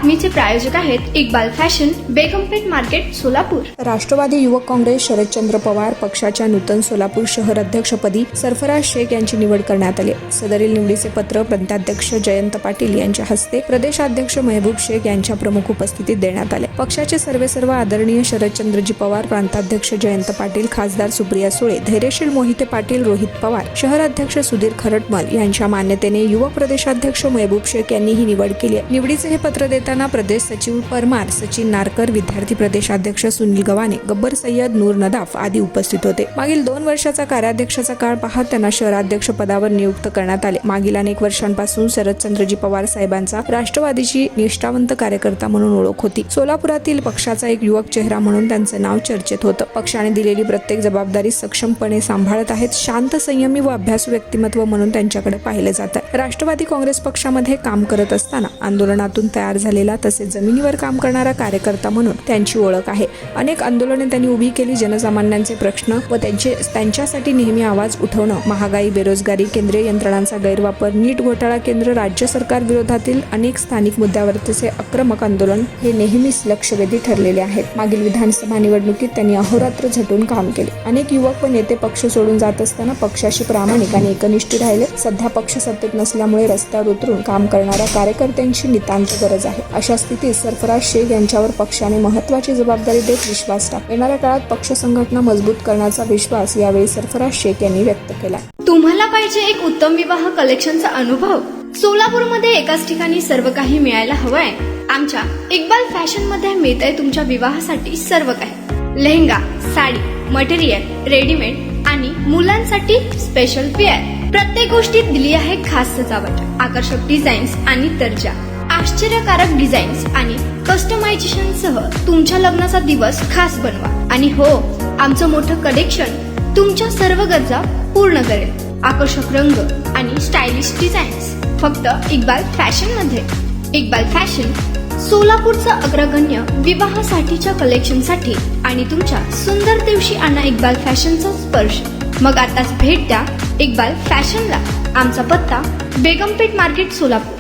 बातमीचे प्रायोजक आहेत Iqbal fashion, बेगमपेठ market, Solapur. Rashtrawadi युवक काँग्रेस शरदचंद्र पवार पक्षाच्या नूतन सोलापूर शहर अध्यक्षपदी सरफराज शेख यांची निवड करण्यात आली। सदरील निवडीचे पत्र प्रांताध्यक्ष जयंत पाटील यांच्या हस्ते प्रदेशाध्यक्ष महबूब शेख यांच्या प्रमुख उपस्थितीत देण्यात आले। पक्षाचे सर्व आदरणीय शरदचंद्रजी पवार, प्रांताध्यक्ष जयंत पाटील, खासदार सुप्रिया सुळे, धैर्यशील मोहिते पाटील, रोहित पवार, शहर अध्यक्ष सुधीर खरटमल यांच्या मान्यतेने युवक प्रदेशाध्यक्ष महबूब शेख यांनी ही निवड केली आहे। निवडीचे हे पत्र देताना प्रदेश सचिव परमार, सचिन नारकर, विद्यार्थी प्रदेशाध्यक्ष सुनील गव्हाणे, गब्बर सय्यद, नूर नदाफ आदी उपस्थित होते। मागील 2 वर्षाचा कार्याध्यक्षाचा काळ पाहत त्यांना शहराध्यक्ष पदावर नियुक्त करण्यात आले। मागील अनेक वर्षांपासून शरदचंद्रजी पवार साहेबांचा राष्ट्रवादीची निष्ठावंत कार्यकर्ता म्हणून ओळख होती। सोलापुरातील पक्षाचा एक युवक चेहरा म्हणून त्यांचे नाव चर्चेत होतं। पक्षाने दिलेली प्रत्येक जबाबदारी सक्षमपणे सांभाळत आहेत। शांत, संयमी व अभ्यासू व्यक्तिमत्व म्हणून त्यांच्याकडे पाहिले जातं। राष्ट्रवादी काँग्रेस पक्षामध्ये काम करत असताना आंदोलनातून तयार झालेला तसेच जमिनीवर काम करणारा कार्यकर्ता म्हणून त्यांची ओळख आहे। अनेक आंदोलने त्यांनी उभी केली। जनसामान्यांचे प्रश्न व त्यांच्यासाठी नेहमी आवाज उठवणं, महागाई, बेरोजगारी, केंद्रीय यंत्रणांचा गैरवापर, नीट घोटाळा, केंद्र राज्य सरकार विरोधातील अनेक स्थानिक मुद्द्यावरचे आक्रमक आंदोलन हे नेहमीच लक्षवेधी ठरलेले आहेत। मागील विधानसभा निवडणुकीत त्यांनी अहोरात्र झटून काम केले। अनेक युवक व नेते पक्ष सोडून जात असताना पक्षाशी प्रामाणिक आणि एकनिष्ठ राहिले। सध्या पक्ष सत्तेत नसल्यामुळे रस्त्यावर उतरून काम करणाऱ्या कार्यकर्त्यांची नितांत गरज आहे। अशा स्थितीत सरफराज शेख यांच्यावर पक्षाने महत्त्वाची जबाबदारी देत विश्वास टाकला। येणाऱ्या काळात पक्ष संघटना मजबूत करण्याचा विश्वास यावेळी सरफराज शेख यांनी व्यक्त केला। तुम्हाला पाहिजे एक उत्तम विवाह कलेक्शनचा अनुभव? सोलापूरमध्ये एकाच ठिकाणी सर्व काही मिळायला हवंय? आमच्या इक्बाल फॅशन मध्ये मिळतंय तुमच्या विवाहासाठी सर्व काही। लेहंगा, साडी, मटेरियल, रेडीमेड आणि मुलांसाठी स्पेशल वेअर। प्रत्येक गोष्टीत दिली आहे खास सजावट, आकर्षक डिझाईन्स आणि दर्जा, आश्चर्यकारक डिझाईन्स आणि कस्टमायझेशन सह तुमच्या लग्नाचा दिवस खास बनवा। आणि हो, आमचं मोठं कलेक्शन तुमच्या सर्व गरजा पूर्ण करेल। आकर्षक रंग आणि स्टायलिश डिझाईन्स फक्त इक्बाल फॅशन मध्ये। इक्बाल फॅशन सोलापूरचा अग्रगण्य विवाहासाठीच्या कलेक्शनसाठी आणि तुमच्या सुंदर दिवशी आणा इक्बाल फॅशनचा स्पर्श। मग आताच भेट द्या इक्बाल फॅशनला। आमचा पत्ता बेगमपेठ मार्केट, सोलापूर।